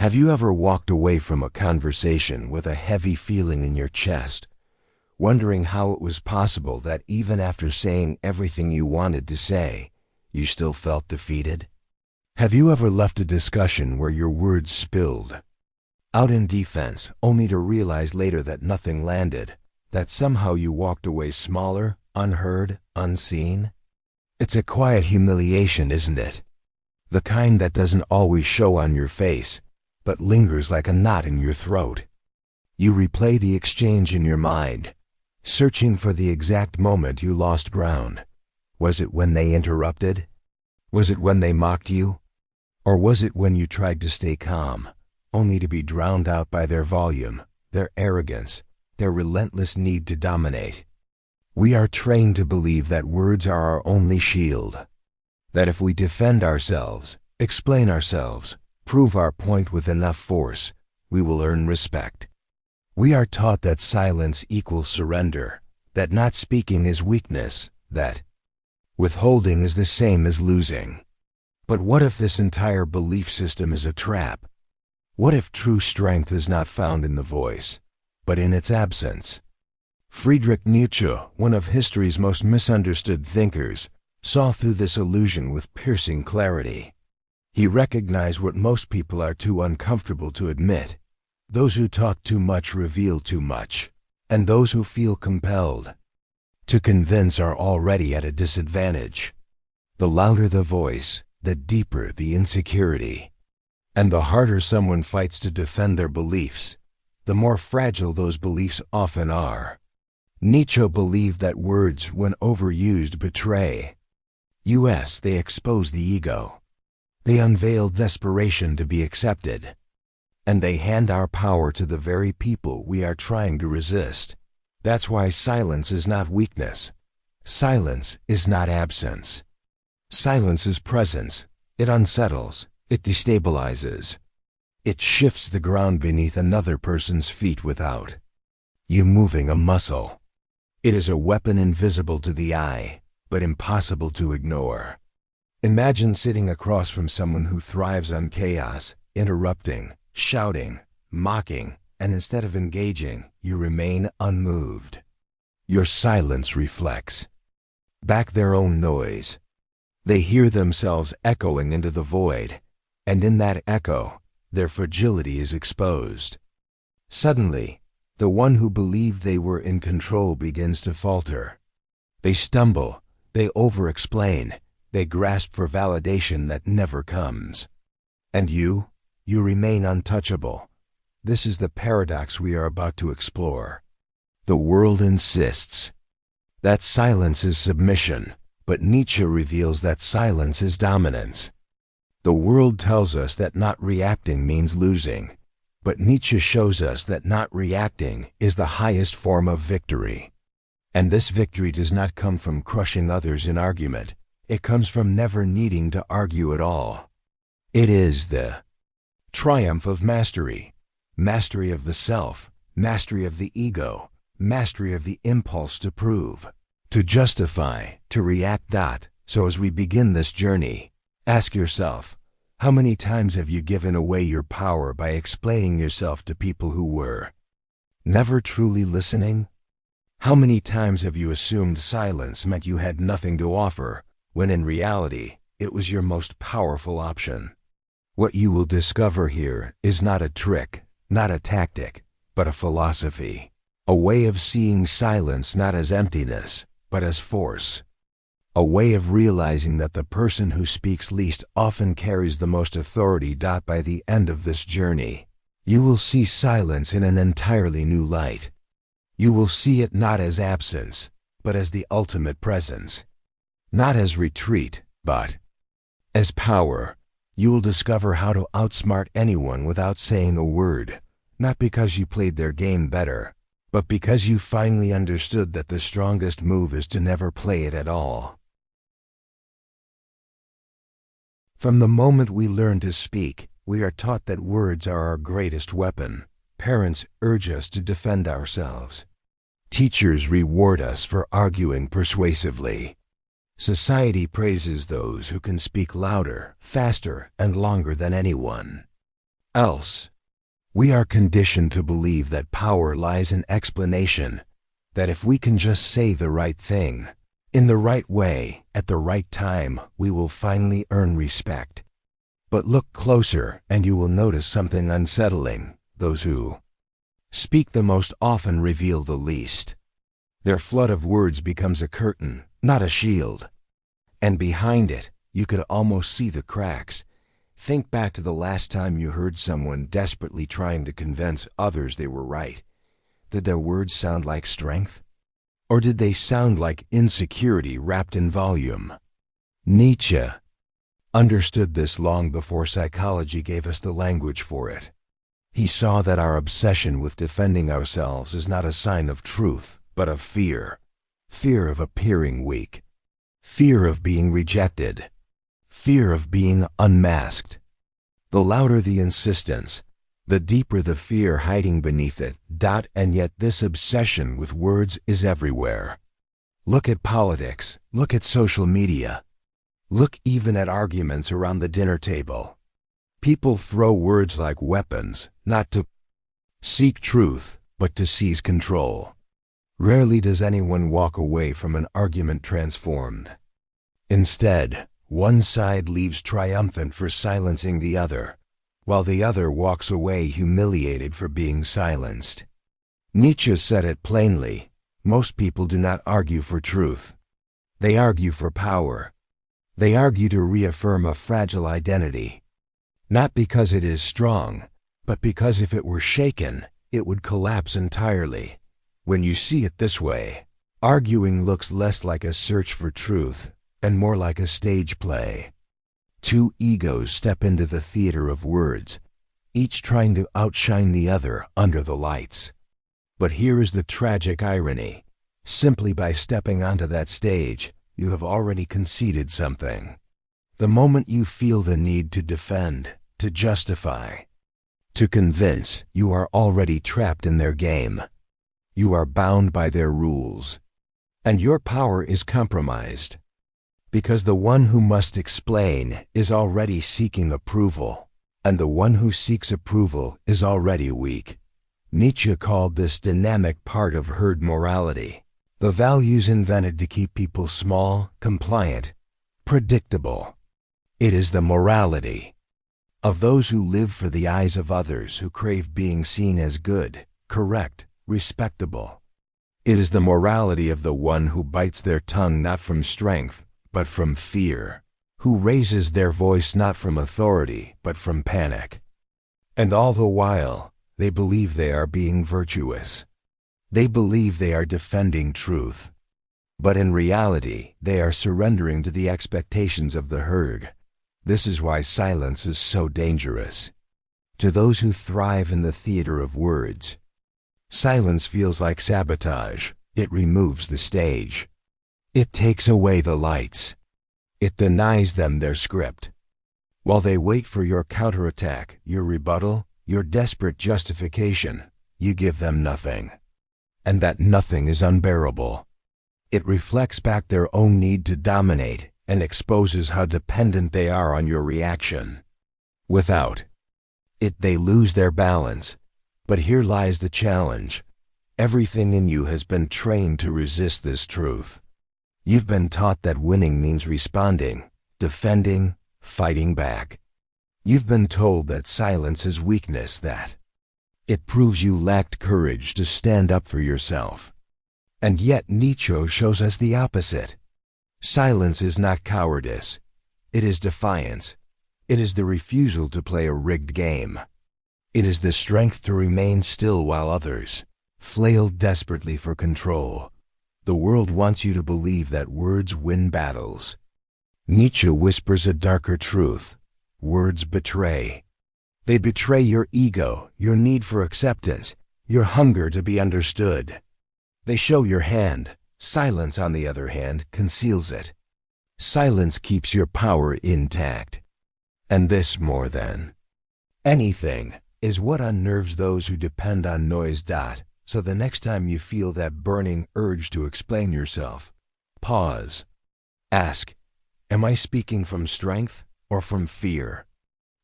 Have you ever walked away from a conversation with a heavy feeling in your chest, wondering how it was possible that even after saying everything you wanted to say, you still felt defeated? Have you ever left a discussion where your words spilled out in defense, only to realize later that nothing landed, that somehow you walked away smaller, unheard, unseen? It's a quiet humiliation, isn't it? The kind that doesn't always show on your face, but lingers like a knot in your throat. You replay the exchange in your mind, searching for the exact moment you lost ground. Was it when they interrupted? Was it when they mocked you? Or was it when you tried to stay calm, only to be drowned out by their volume, their arrogance, their relentless need to dominate? We are trained to believe that words are our only shield, that if we defend ourselves, explain ourselves, prove our point with enough force, we will earn respect. We are taught that silence equals surrender, that not speaking is weakness, that withholding is the same as losing. But what if this entire belief system is a trap? What if true strength is not found in the voice, but in its absence? Friedrich Nietzsche, one of history's most misunderstood thinkers, saw through this illusion with piercing clarity. He recognized what most people are too uncomfortable to admit. Those who talk too much reveal too much, and those who feel compelled to convince are already at a disadvantage. The louder the voice, the deeper the insecurity. And the harder someone fights to defend their beliefs, the more fragile those beliefs often are. Nietzsche believed that words, when overused, betray. They expose the ego. They unveil desperation to be accepted. And they hand our power to the very people we are trying to resist. That's why silence is not weakness. Silence is not absence. Silence is presence. It unsettles. It destabilizes. It shifts the ground beneath another person's feet without you moving a muscle. It is a weapon invisible to the eye, but impossible to ignore. Imagine sitting across from someone who thrives on chaos, interrupting, shouting, mocking, and instead of engaging, you remain unmoved. Your silence reflects back their own noise. They hear themselves echoing into the void, and in that echo, their fragility is exposed. Suddenly, the one who believed they were in control begins to falter. They stumble, they over-explain, they grasp for validation that never comes. And you remain untouchable. This is the paradox we are about to explore. The world insists that silence is submission, but Nietzsche reveals that silence is dominance. The world tells us that not reacting means losing, but Nietzsche shows us that not reacting is the highest form of victory. And this victory does not come from crushing others in argument. It comes from never needing to argue at all. It is the triumph of mastery. Mastery of the self, mastery of the ego, mastery of the impulse to prove, to justify, to react. So as we begin this journey, ask yourself, how many times have you given away your power by explaining yourself to people who were never truly listening? How many times have you assumed silence meant you had nothing to offer, when in reality, it was your most powerful option? What you will discover here is not a trick, not a tactic, but a philosophy. A way of seeing silence not as emptiness, but as force. A way of realizing that the person who speaks least often carries the most authority. By the end of this journey, you will see silence in an entirely new light. You will see it not as absence, but as the ultimate presence. Not as retreat, but as power. You will discover how to outsmart anyone without saying a word, not because you played their game better, but because you finally understood that the strongest move is to never play it at all. From the moment we learn to speak, we are taught that words are our greatest weapon. Parents urge us to defend ourselves. Teachers reward us for arguing persuasively. Society praises those who can speak louder, faster, and longer than anyone. else. We are conditioned to believe that power lies in explanation, that if we can just say the right thing, in the right way, at the right time, we will finally earn respect. But look closer and you will notice something unsettling. Those who speak the most often reveal the least. Their flood of words becomes a curtain, not a shield. And behind it, you could almost see the cracks. Think back to the last time you heard someone desperately trying to convince others they were right. Did their words sound like strength? Or did they sound like insecurity wrapped in volume? Nietzsche understood this long before psychology gave us the language for it. He saw that our obsession with defending ourselves is not a sign of truth, but of fear. Fear of appearing weak. Fear of being rejected. Fear of being unmasked. The louder the insistence, the deeper the fear hiding beneath it. And yet this obsession with words is everywhere. Look at politics. Look at social media. Look even at arguments around the dinner table. People throw words like weapons, not to seek truth, but to seize control. Rarely does anyone walk away from an argument transformed. Instead, one side leaves triumphant for silencing the other, while the other walks away humiliated for being silenced. Nietzsche said it plainly: most people do not argue for truth. They argue for power. They argue to reaffirm a fragile identity. Not because it is strong, but because if it were shaken, it would collapse entirely. When you see it this way, arguing looks less like a search for truth and more like a stage play. Two egos step into the theater of words, each trying to outshine the other under the lights. But here is the tragic irony. Simply by stepping onto that stage, you have already conceded something. The moment you feel the need to defend, to justify, to convince, you are already trapped in their game. You are bound by their rules. And your power is compromised. Because the one who must explain is already seeking approval, and the one who seeks approval is already weak. Nietzsche called this dynamic part of herd morality, the values invented to keep people small, compliant, predictable. It is the morality of those who live for the eyes of others, who crave being seen as good, correct, respectable. It is the morality of the one who bites their tongue not from strength, but from fear, who raises their voice not from authority, but from panic. And all the while, they believe they are being virtuous. They believe they are defending truth. But in reality, they are surrendering to the expectations of the herd. This is why silence is so dangerous. To those who thrive in the theater of words, silence feels like sabotage. It removes the stage. It takes away the lights. It denies them their script. While they wait for your counterattack, your rebuttal, your desperate justification, you give them nothing. And that nothing is unbearable. It reflects back their own need to dominate and exposes how dependent they are on your reaction. Without it, they lose their balance. But here lies the challenge. Everything in you has been trained to resist this truth. You've been taught that winning means responding, defending, fighting back. You've been told that silence is weakness, that it proves you lacked courage to stand up for yourself. And yet Nietzsche shows us the opposite. Silence is not cowardice. It is defiance. It is the refusal to play a rigged game. It is the strength to remain still while others flail desperately for control. The world wants you to believe that words win battles. Nietzsche whispers a darker truth. Words betray. They betray your ego, your need for acceptance, your hunger to be understood. They show your hand. Silence, on the other hand, conceals it. Silence keeps your power intact. And this, more than anything, is what unnerves those who depend on noise. So the next time you feel that burning urge to explain yourself, pause. Ask, am I speaking from strength or from fear?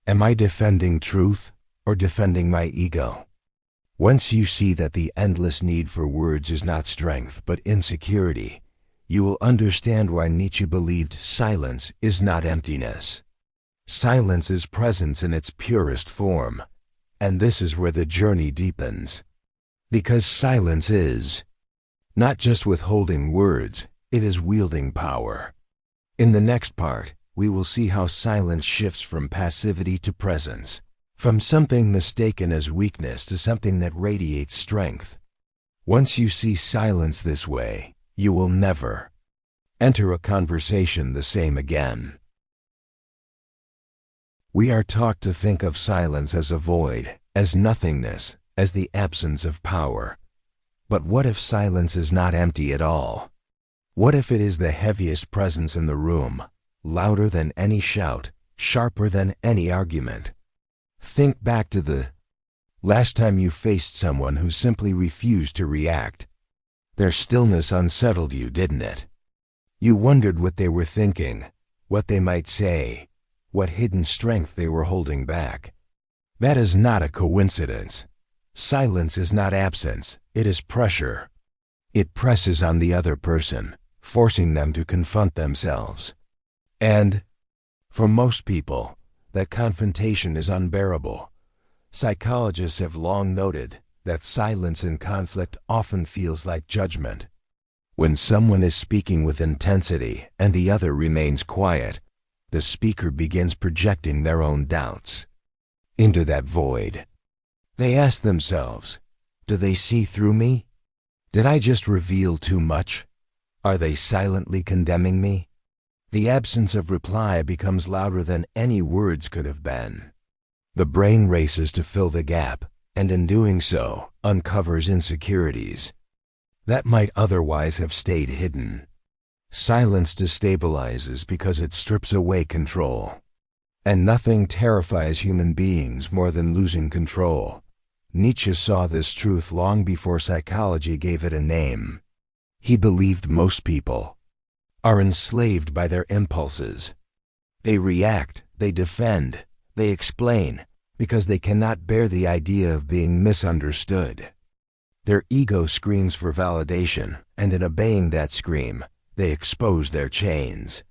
Am I defending truth or defending my ego. Once you see that the endless need for words is not strength but insecurity, you will understand why Nietzsche believed silence is not emptiness. Silence is presence in its purest form, and this is where the journey deepens. Because silence is not just withholding words, it is wielding power. In the next part, we will see how silence shifts from passivity to presence, from something mistaken as weakness to something that radiates strength. Once you see silence this way, you will never enter a conversation the same again. We are taught to think of silence as a void, as nothingness, as the absence of power. But what if silence is not empty at all? What if it is the heaviest presence in the room, louder than any shout, sharper than any argument? Think back to the last time you faced someone who simply refused to react. Their stillness unsettled you, didn't it? You wondered what they were thinking, what they might say, what hidden strength they were holding back. That is not a coincidence. Silence is not absence, it is pressure. It presses on the other person, forcing them to confront themselves. And, for most people, that confrontation is unbearable. Psychologists have long noted that silence in conflict often feels like judgment. When someone is speaking with intensity and the other remains quiet, the speaker begins projecting their own doubts into that void. They ask themselves, do they see through me? Did I just reveal too much? Are they silently condemning me? The absence of reply becomes louder than any words could have been. The brain races to fill the gap, and in doing so, uncovers insecurities that might otherwise have stayed hidden. Silence destabilizes because it strips away control. And nothing terrifies human beings more than losing control. Nietzsche saw this truth long before psychology gave it a name. He believed most people are enslaved by their impulses. They react, they defend, they explain, because they cannot bear the idea of being misunderstood. Their ego screams for validation, and in obeying that scream, they expose their chains.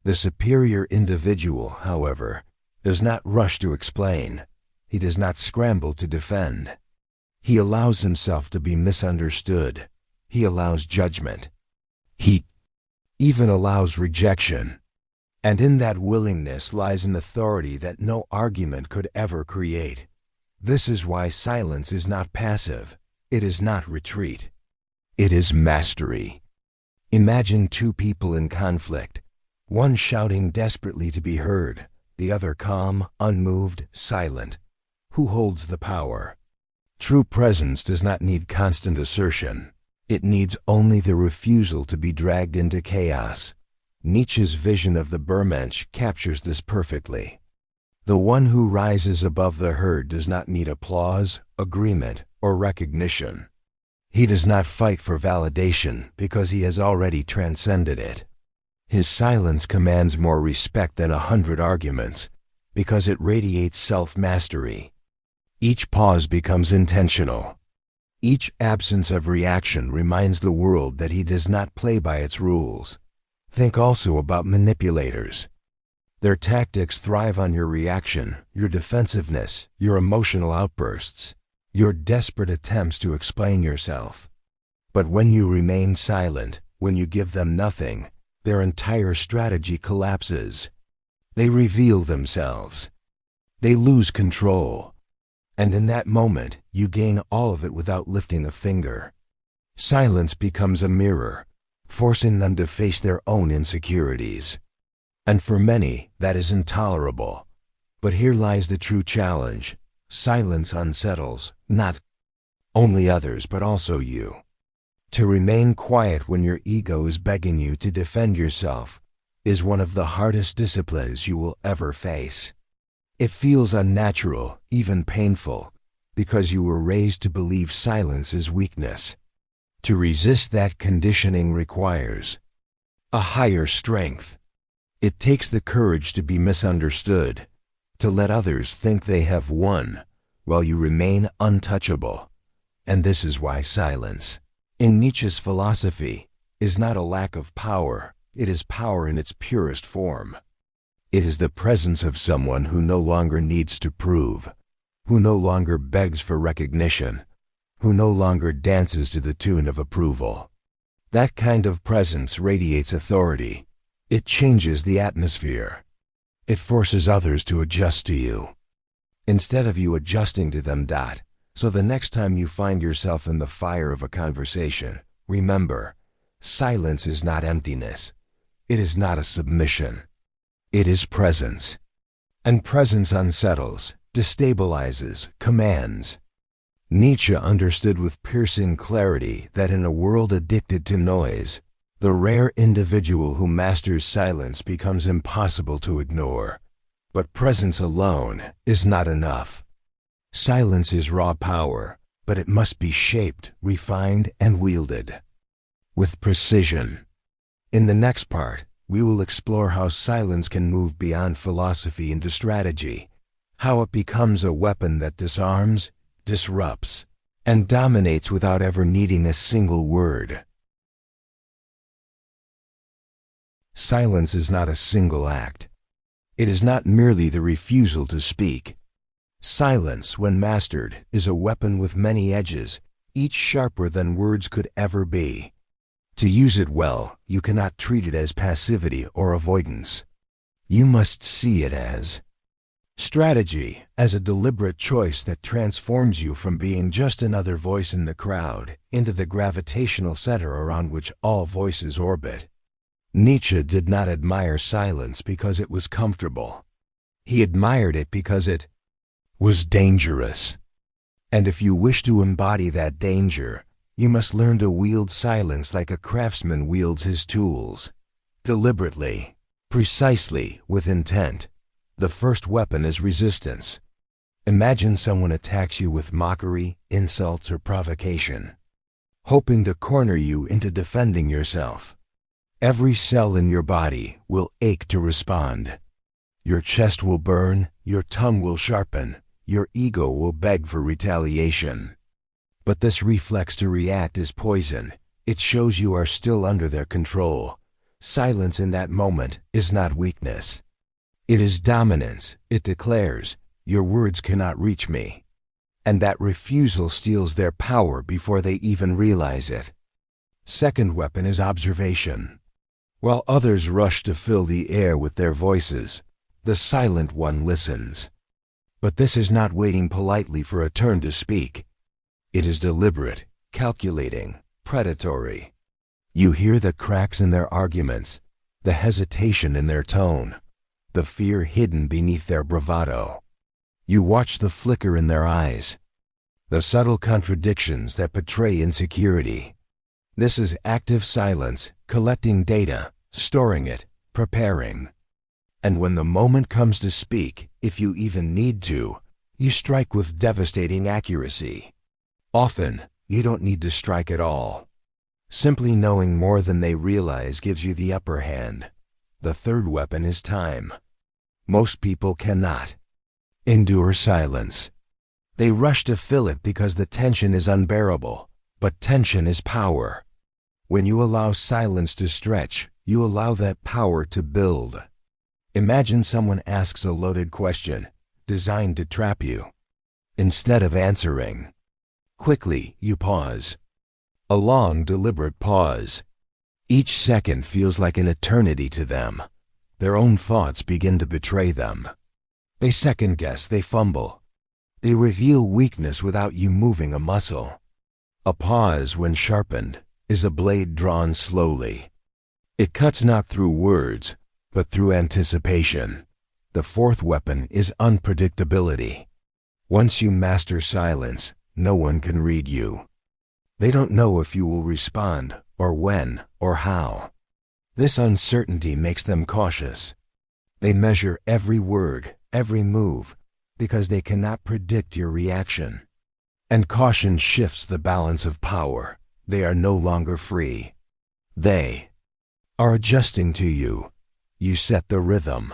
The superior individual, however, does not rush to explain. He does not scramble to defend. He allows himself to be misunderstood. He allows judgment. He even allows rejection. And in that willingness lies an authority that no argument could ever create. This is why silence is not passive. It is not retreat. It is mastery. Imagine two people in conflict, one shouting desperately to be heard, the other calm, unmoved, silent. Who holds the power? True presence does not need constant assertion. It needs only the refusal to be dragged into chaos. Nietzsche's vision of the Übermensch captures this perfectly. The one who rises above the herd does not need applause, agreement, or recognition. He does not fight for validation because he has already transcended it. His silence commands more respect than 100 arguments because it radiates self-mastery. Each pause becomes intentional. Each absence of reaction reminds the world that he does not play by its rules. Think also about manipulators. Their tactics thrive on your reaction, your defensiveness, your emotional outbursts, your desperate attempts to explain yourself. But when you remain silent, when you give them nothing, their entire strategy collapses. They reveal themselves. They lose control. And in that moment, you gain all of it without lifting a finger. Silence becomes a mirror, forcing them to face their own insecurities. And for many, that is intolerable. But here lies the true challenge. Silence unsettles, not only others, but also you. To remain quiet when your ego is begging you to defend yourself is one of the hardest disciplines you will ever face. It feels unnatural, even painful, because you were raised to believe silence is weakness. To resist that conditioning requires a higher strength. It takes the courage to be misunderstood, to let others think they have won, while you remain untouchable. And this is why silence, in Nietzsche's philosophy, is not a lack of power, it is power in its purest form. It is the presence of someone who no longer needs to prove, who no longer begs for recognition, who no longer dances to the tune of approval. That kind of presence radiates authority. It changes the atmosphere. It forces others to adjust to you, instead of you adjusting to them. So the next time you find yourself in the fire of a conversation, remember, silence is not emptiness. It is not a submission. It is presence. And presence unsettles, destabilizes, commands. Nietzsche understood with piercing clarity that in a world addicted to noise, the rare individual who masters silence becomes impossible to ignore. But presence alone is not enough. Silence is raw power, but it must be shaped, refined, and wielded with precision. In the next part, we will explore how silence can move beyond philosophy into strategy, how it becomes a weapon that disarms, disrupts, and dominates without ever needing a single word. Silence is not a single act. It is not merely the refusal to speak. Silence, when mastered, is a weapon with many edges, each sharper than words could ever be. To use it well, you cannot treat it as passivity or avoidance. You must see it as strategy, as a deliberate choice that transforms you from being just another voice in the crowd into the gravitational center around which all voices orbit. Nietzsche did not admire silence because it was comfortable. He admired it because it was dangerous. And if you wish to embody that danger, you must learn to wield silence like a craftsman wields his tools. Deliberately, precisely, with intent. The first weapon is resistance. Imagine someone attacks you with mockery, insults, or provocation, hoping to corner you into defending yourself. Every cell in your body will ache to respond. Your chest will burn, your tongue will sharpen, your ego will beg for retaliation. But this reflex to react is poison. It shows you are still under their control. Silence in that moment is not weakness. It is dominance. It declares, your words cannot reach me. And that refusal steals their power before they even realize it. Second weapon is observation. While others rush to fill the air with their voices, the silent one listens. But this is not waiting politely for a turn to speak. It is deliberate, calculating, predatory. You hear the cracks in their arguments, the hesitation in their tone, the fear hidden beneath their bravado. You watch the flicker in their eyes, the subtle contradictions that betray insecurity. This is active silence, collecting data, storing it, preparing. And when the moment comes to speak, if you even need to, you strike with devastating accuracy. Often, you don't need to strike at all. Simply knowing more than they realize gives you the upper hand. The third weapon is time. Most people cannot endure silence. They rush to fill it because the tension is unbearable. But tension is power. When you allow silence to stretch, you allow that power to build. Imagine someone asks a loaded question, designed to trap you. Instead of answering quickly, you pause. A long, deliberate pause. Each second feels like an eternity to them. Their own thoughts begin to betray them. They second-guess, they fumble. They reveal weakness without you moving a muscle. A pause, when sharpened, is a blade drawn slowly. It cuts not through words, but through anticipation. The fourth weapon is unpredictability. Once you master silence, no one can read you. They don't know if you will respond, or when, or how. This uncertainty makes them cautious. They measure every word, every move, because they cannot predict your reaction. And caution shifts the balance of power. They are no longer free. They are adjusting to you. You set the rhythm.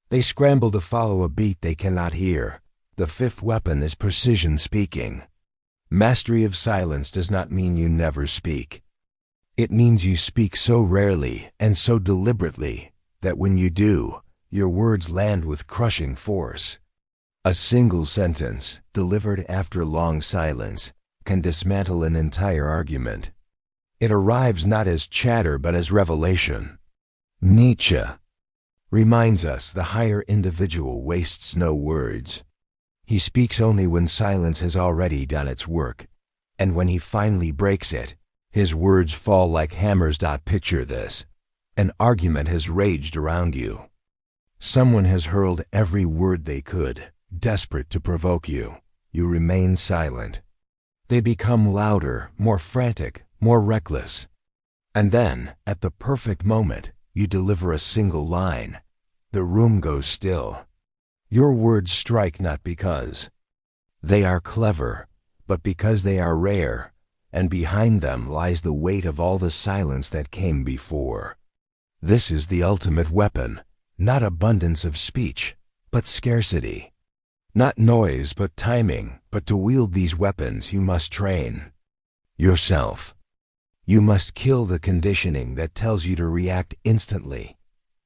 They scramble to follow a beat they cannot hear. The fifth weapon is precision speaking. Mastery of silence does not mean you never speak. It means you speak so rarely and so deliberately that when you do, your words land with crushing force. A single sentence, delivered after long silence, can dismantle an entire argument. It arrives not as chatter but as revelation. Nietzsche reminds us the higher individual wastes no words. He speaks only when silence has already done its work, and when he finally breaks it, his words fall like hammers. Picture this. An argument has raged around you. Someone has hurled every word they could, desperate to provoke you. You remain silent. They become louder, more frantic, more reckless. And then, at the perfect moment, you deliver a single line. The room goes still. Your words strike not because they are clever, but because they are rare, and behind them lies the weight of all the silence that came before. This is the ultimate weapon, not abundance of speech, but scarcity. Not noise, but timing, but to wield these weapons you must train yourself. You must kill the conditioning that tells you to react instantly,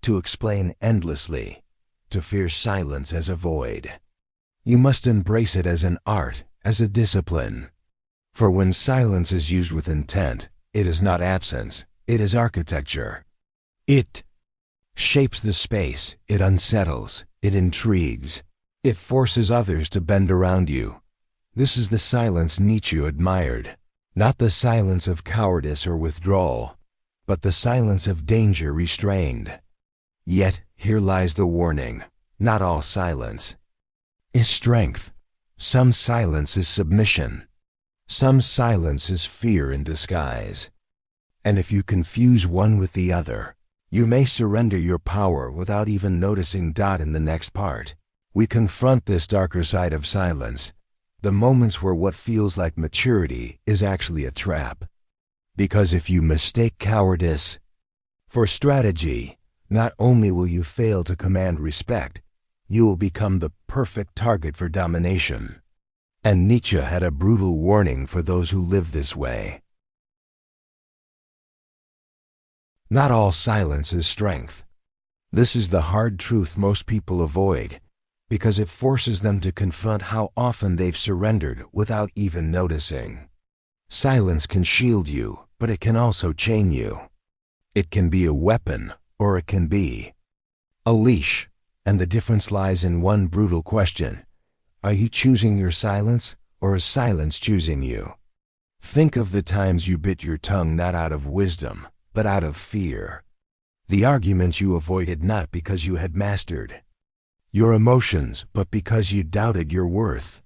to explain endlessly, to fear silence as a void. You must embrace it as an art, as a discipline. For when silence is used with intent, it is not absence, it is architecture. It shapes the space, it unsettles, it intrigues, it forces others to bend around you. This is the silence Nietzsche admired, not the silence of cowardice or withdrawal, but the silence of danger restrained. Yet, here lies the warning, not all silence is strength. Some silence is submission. Some silence is fear in disguise. And if you confuse one with the other, you may surrender your power without even noticing. In the next part, we confront this darker side of silence, the moments where what feels like maturity is actually a trap. Because if you mistake cowardice for strategy, not only will you fail to command respect, you will become the perfect target for domination. And Nietzsche had a brutal warning for those who live this way. Not all silence is strength. This is the hard truth most people avoid, because it forces them to confront how often they've surrendered without even noticing. Silence can shield you, but it can also chain you. It can be a weapon, or it can be a leash, and the difference lies in one brutal question. Are you choosing your silence, or is silence choosing you? Think of the times you bit your tongue not out of wisdom, but out of fear. The arguments you avoided not because you had mastered your emotions, but because you doubted your worth.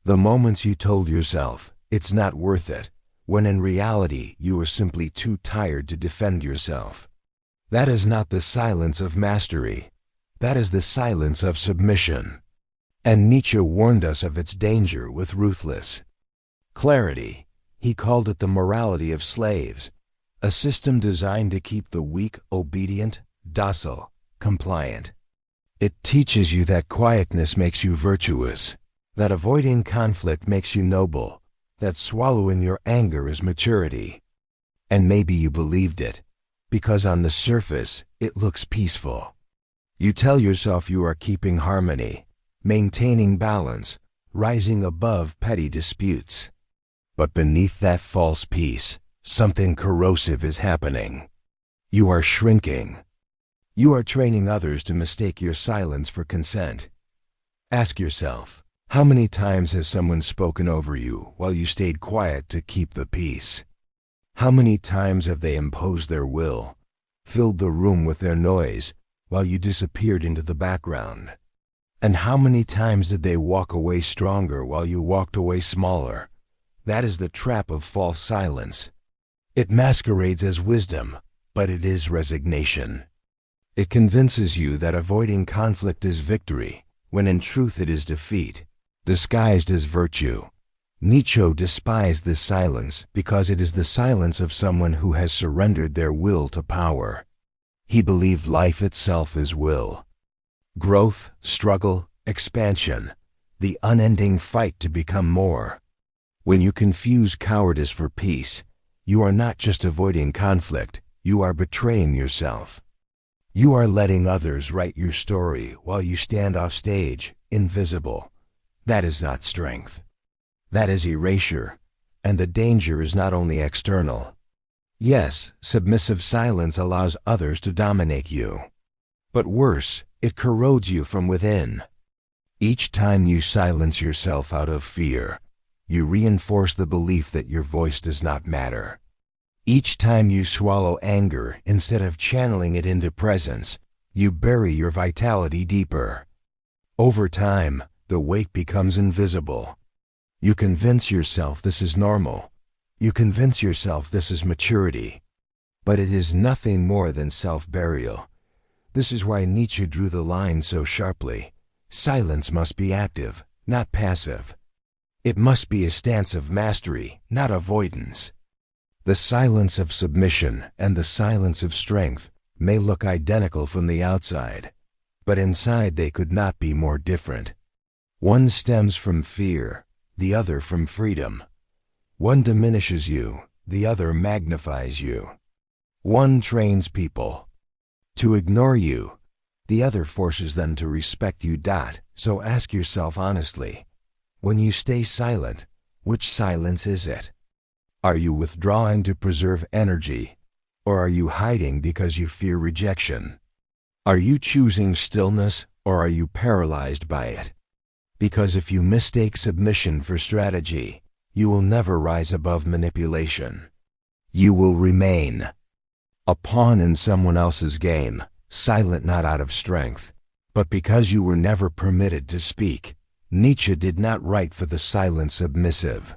The moments you told yourself, it's not worth it, when in reality you were simply too tired to defend yourself. That is not the silence of mastery. That is the silence of submission. And Nietzsche warned us of its danger with ruthless clarity. He called it the morality of slaves, a system designed to keep the weak obedient, docile, compliant. It teaches you that quietness makes you virtuous, that avoiding conflict makes you noble, that swallowing your anger is maturity. And maybe you believed it, because on the surface it looks peaceful. You tell yourself you are keeping harmony, maintaining balance, rising above petty disputes. But beneath that false peace, something corrosive is happening. You are shrinking. You are training others to mistake your silence for consent. Ask yourself, how many times has someone spoken over you while you stayed quiet to keep the peace? How many times have they imposed their will, filled the room with their noise, while you disappeared into the background? And how many times did they walk away stronger while you walked away smaller? That is the trap of false silence. It masquerades as wisdom, but it is resignation. It convinces you that avoiding conflict is victory, when in truth it is defeat, disguised as virtue. Nietzsche despised this silence because it is the silence of someone who has surrendered their will to power. He believed life itself is will. Growth, struggle, expansion. the unending fight to become more. When you confuse cowardice for peace, you are not just avoiding conflict, you are betraying yourself. You are letting others write your story while you stand off stage, invisible. That is not strength. That is erasure, and the danger is not only external. Yes, submissive silence allows others to dominate you. But worse, it corrodes you from within. Each time you silence yourself out of fear, you reinforce the belief that your voice does not matter. Each time you swallow anger instead of channeling it into presence, you bury your vitality deeper. Over time, the weight becomes invisible. You convince yourself this is normal. You convince yourself this is maturity. But it is nothing more than self-burial. This is why Nietzsche drew the line so sharply. Silence must be active, not passive. It must be a stance of mastery, not avoidance. The silence of submission and the silence of strength may look identical from the outside, but inside they could not be more different. One stems from fear, the other from freedom. One diminishes you, the other magnifies you. One trains people to ignore you, the other forces them to respect you. So ask yourself honestly, when you stay silent, which silence is it? Are you withdrawing to preserve energy, or are you hiding because you fear rejection? Are you choosing stillness, or are you paralyzed by it? Because if you mistake submission for strategy, you will never rise above manipulation. You will remain a pawn in someone else's game, silent not out of strength, but because you were never permitted to speak. Nietzsche did not write for the silent submissive.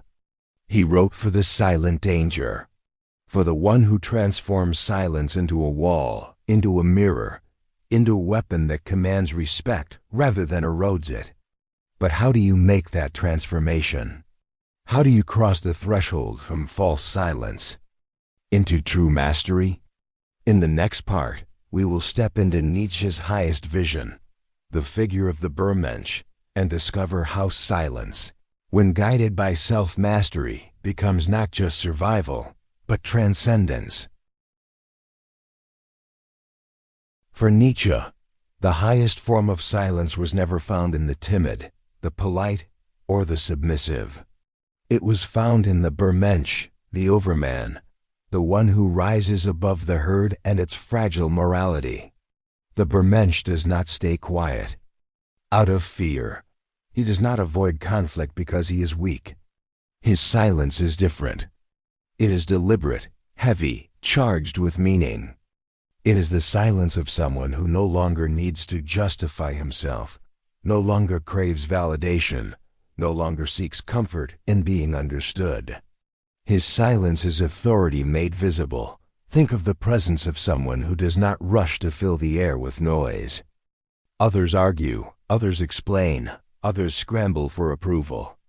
He wrote for the silent danger, for the one who transforms silence into a wall, into a mirror, into a weapon that commands respect rather than erodes it. But how do you make that transformation? How do you cross the threshold from false silence into true mastery? In the next part, we will step into Nietzsche's highest vision, the figure of the Übermensch, and discover how silence, when guided by self-mastery, becomes not just survival, but transcendence. For Nietzsche, the highest form of silence was never found in the timid, the polite, or the submissive. It was found in the Übermensch, the overman, the one who rises above the herd and its fragile morality. The Übermensch does not stay quiet out of fear. He does not avoid conflict because he is weak. His silence is different. It is deliberate, heavy, charged with meaning. It is the silence of someone who no longer needs to justify himself, no longer craves validation, no longer seeks comfort in being understood. His silence is authority made visible. Think of the presence of someone who does not rush to fill the air with noise. Others argue, others explain, others scramble for approval.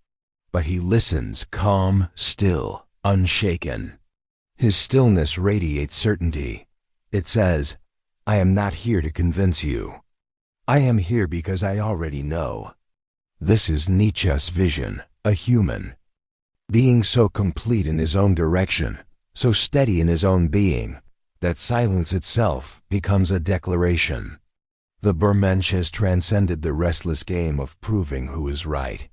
But he listens, calm, still, unshaken. His stillness radiates certainty. It says, I am not here to convince you. I am here because I already know. This is Nietzsche's vision, a human being so complete in his own direction, so steady in his own being, that silence itself becomes a declaration. The Übermensch has transcended the restless game of proving who is right.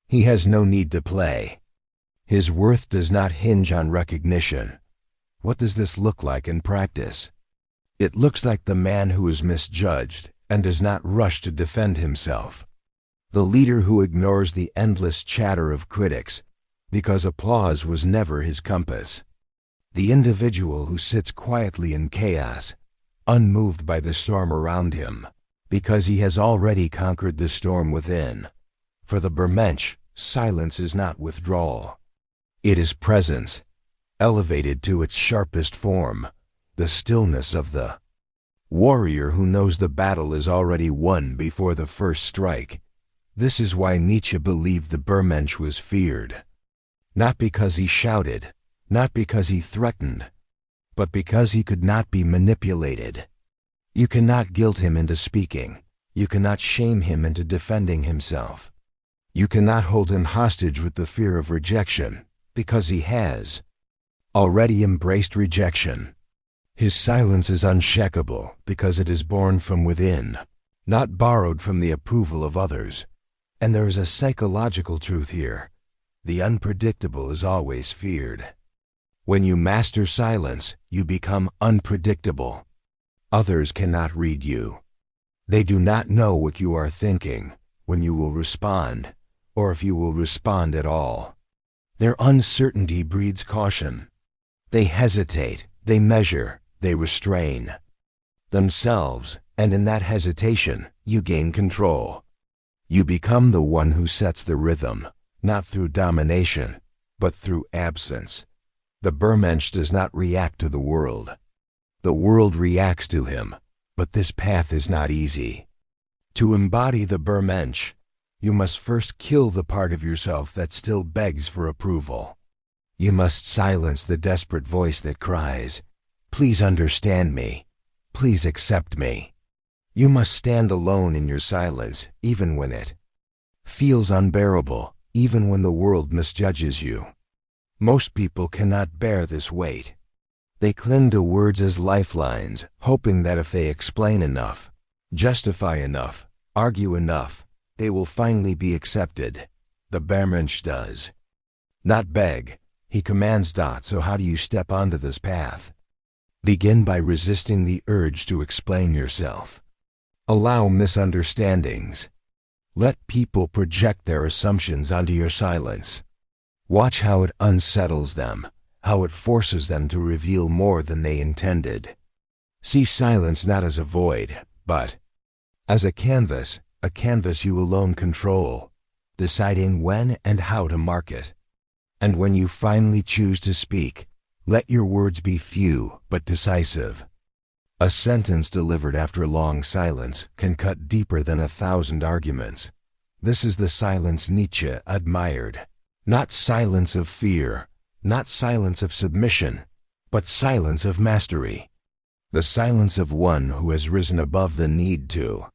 He has no need to play. His worth does not hinge on recognition. What does this look like in practice? It looks like the man who is misjudged and does not rush to defend himself. The leader who ignores the endless chatter of critics because applause was never his compass. The individual who sits quietly in chaos, unmoved by the storm around him, because he has already conquered the storm within. For the Übermensch, silence is not withdrawal. It is presence, elevated to its sharpest form, the stillness of the warrior who knows the battle is already won before the first strike. This is why Nietzsche believed the Übermensch was feared. Not because he shouted, not because he threatened, but because he could not be manipulated. You cannot guilt him into speaking. You cannot shame him into defending himself. You cannot hold him hostage with the fear of rejection, because he has already embraced rejection. His silence is unshakable because it is born from within, not borrowed from the approval of others. And there is a psychological truth here. The unpredictable is always feared. When you master silence, you become unpredictable. Others cannot read you. They do not know what you are thinking, when you will respond, or if you will respond at all. Their uncertainty breeds caution. They hesitate, they measure, they restrain themselves, and in that hesitation, you gain control. You become the one who sets the rhythm, not through domination, but through absence. The Übermensch does not react to the world. The world reacts to him, but this path is not easy. To embody the Übermensch, you must first kill the part of yourself that still begs for approval. You must silence the desperate voice that cries, "Please understand me. Please accept me." You must stand alone in your silence, even when it feels unbearable, even when the world misjudges you. Most people cannot bear this weight. They cling to words as lifelines, hoping that if they explain enough, justify enough, argue enough, they will finally be accepted. The Übermensch does not beg, he commands. So how do you step onto this path? Begin by resisting the urge to explain yourself. Allow misunderstandings. Let people project their assumptions onto your silence. Watch how it unsettles them, how it forces them to reveal more than they intended. See silence not as a void, but as a canvas you alone control, deciding when and how to mark it. And when you finally choose to speak, let your words be few but decisive. A sentence delivered after long silence can cut deeper than 1,000 arguments. This is the silence Nietzsche admired. Not silence of fear, not silence of submission, but silence of mastery. The silence of one who has risen above the need to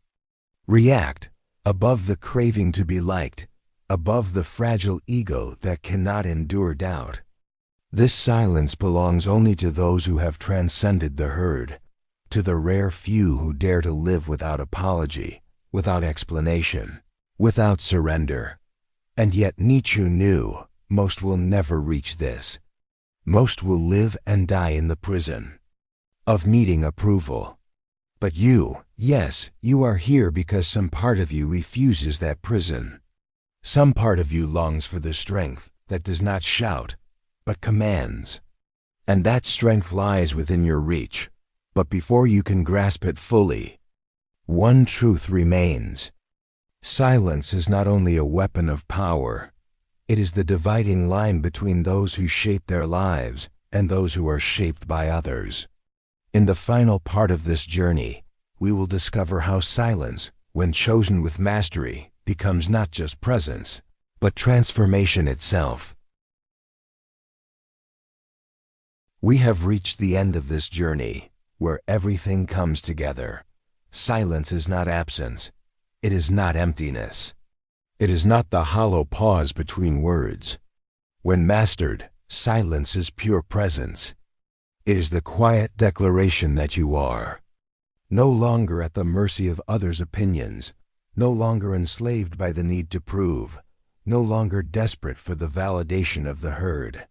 react, above the craving to be liked, above the fragile ego that cannot endure doubt. This silence belongs only to those who have transcended the herd, to the rare few who dare to live without apology, without explanation, without surrender. And yet Nietzsche knew most will never reach this. Most will live and die in the prison of needing approval. But you, yes, you are here because some part of you refuses that prison. Some part of you longs for the strength that does not shout, but commands. And that strength lies within your reach. But before you can grasp it fully, one truth remains. Silence is not only a weapon of power, it is the dividing line between those who shape their lives and those who are shaped by others. In the final part of this journey, we will discover how silence, when chosen with mastery, becomes not just presence, but transformation itself. We have reached the end of this journey, where everything comes together. Silence is not absence. It is not emptiness. It is not the hollow pause between words. When mastered, silence is pure presence. It is the quiet declaration that you are no longer at the mercy of others' opinions, no longer enslaved by the need to prove, no longer desperate for the validation of the herd.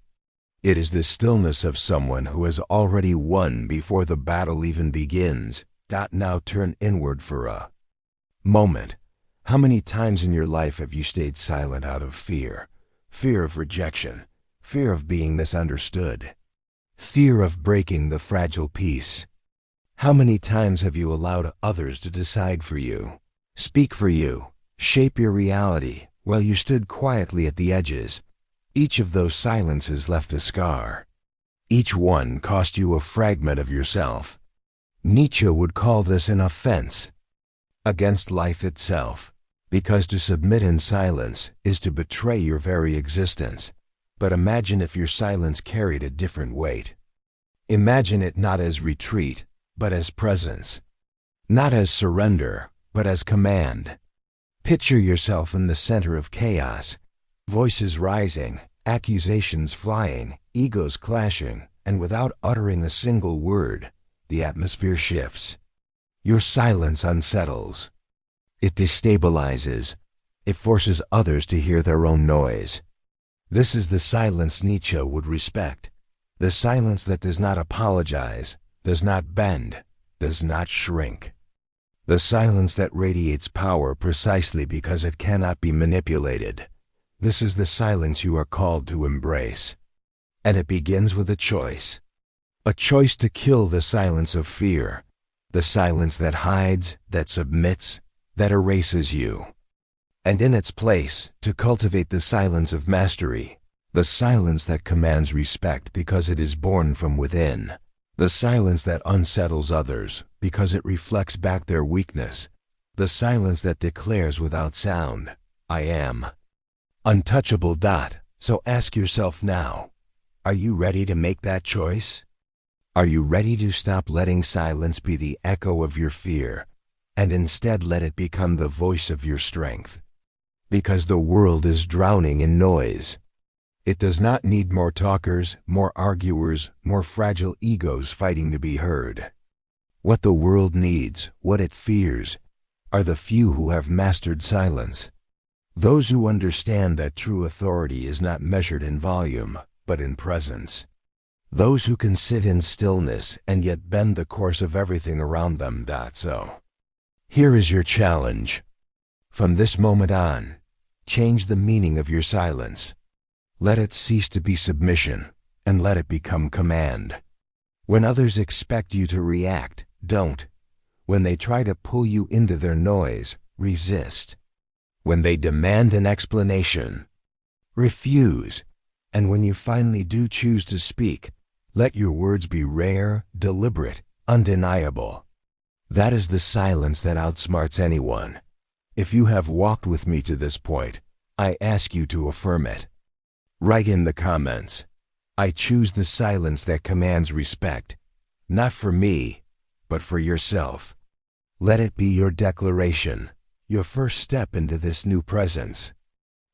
It is the stillness of someone who has already won before the battle even begins. Now turn inward for a moment. How many times in your life have you stayed silent out of fear? Fear of rejection, fear of being misunderstood, fear of breaking the fragile peace. How many times have you allowed others to decide for you, speak for you, shape your reality, while you stood quietly at the edges? Each of those silences left a scar. Each one cost you a fragment of yourself. Nietzsche would call this an offense against life itself, because to submit in silence is to betray your very existence. But imagine if your silence carried a different weight. Imagine it not as retreat, but as presence. Not as surrender, but as command. Picture yourself in the center of chaos. Voices rising, accusations flying, egos clashing, and without uttering a single word, the atmosphere shifts. Your silence unsettles. It destabilizes. It forces others to hear their own noise. This is the silence Nietzsche would respect. The silence that does not apologize, does not bend, does not shrink. The silence that radiates power precisely because it cannot be manipulated. This is the silence you are called to embrace. And it begins with a choice. A choice to kill the silence of fear. The silence that hides, that submits, that erases you. And in its place, to cultivate the silence of mastery. The silence that commands respect because it is born from within. The silence that unsettles others because it reflects back their weakness. The silence that declares without sound, I am. Untouchable. So ask yourself now, are you ready to make that choice? Are you ready to stop letting silence be the echo of your fear, and instead let it become the voice of your strength? Because the world is drowning in noise. It does not need more talkers, more arguers, more fragile egos fighting to be heard. What the world needs, what it fears, are the few who have mastered silence. Those who understand that true authority is not measured in volume, but in presence. Those who can sit in stillness and yet bend the course of everything around them. So, here is your challenge. From this moment on, change the meaning of your silence. Let it cease to be submission, and let it become command. When others expect you to react, don't. When they try to pull you into their noise, resist. When they demand an explanation, refuse. And when you finally do choose to speak, let your words be rare, deliberate, undeniable. That is the silence that outsmarts anyone. If you have walked with me to this point, I ask you to affirm it. Write in the comments, I choose the silence that commands respect, not for me, but for yourself. Let it be your declaration, your first step into this new presence.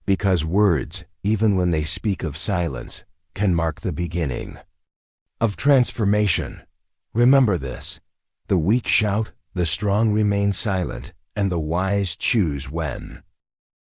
Because words, even when they speak of silence, can mark the beginning of transformation. Remember this: the weak shout, the strong remain silent, and the wise choose when.